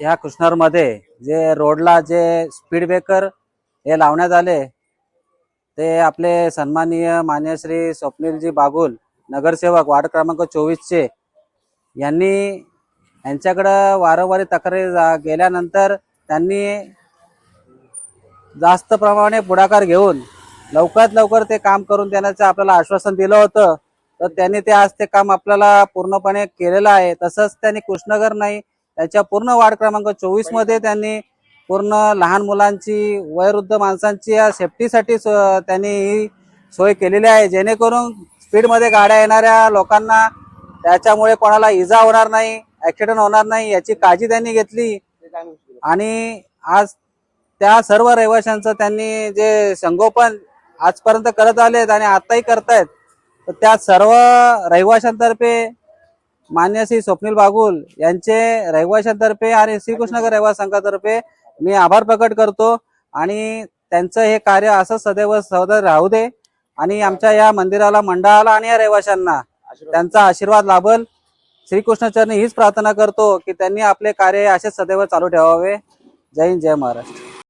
ह्या कृष्णनगरमध्ये जे रोडला जे स्पीड ब्रेकर हे लावण्यात आले ते आपले सन्माननीय मान्य श्री स्वप्नीलजी बागुल नगरसेवक वार्ड क्रमांक 24 चे यांच्याकडे वारंवार तक्रारी गेल्यानंतर त्यांनी जास्त प्रमाणे पुढाकार घेऊन लवकरात लवकर ते काम करून देण्याचं आपल्याला आश्वासन दिलं होतं। तर त्यांनी ते आज ते काम आपल्याला पूर्णपणे केलेलं आहे। तसंच त्यांनी कृष्णनगर नाही त्याच्या पूर्ण वार्ड क्रमांक 24 मध्ये त्यांनी पूर्ण लहान मुलांची वयोवृद्ध माणसांची सेफ्टीसाठी त्यांनी ही सोय केलेली आहे, जेणेकरून स्पीडमध्ये गाड्या येणाऱ्या लोकांना त्याच्यामुळे कोणाला इजा होणार नाही, ऍक्सिडेंट होणार नाही याची काळजी त्यांनी घेतली। आणि आज त्या सर्व रहिवाशांचं त्यांनी जे संगोपन आजपर्यंत करत आलेत आणि आताही करतायत, तर त्या सर्व रहिवाशांतर्फे मान्य श्री स्वप्नील बागुल यांचे रहिवाशांतर्फे आणि श्रीकृष्णनगर रहिवासी संघातर्फे मी आभार प्रकट करतो। आणि त्यांचं हे कार्य असं सदैव राहू दे आणि आमच्या या मंदिराला, मंडळाला आणि या रहिवाशांना त्यांचा आशीर्वाद लाभल। श्रीकृष्णचरणी हीच प्रार्थना करतो की त्यांनी आपले कार्य असे सदैव चालू ठेवावे। जय हिंद, जय महाराष्ट्र।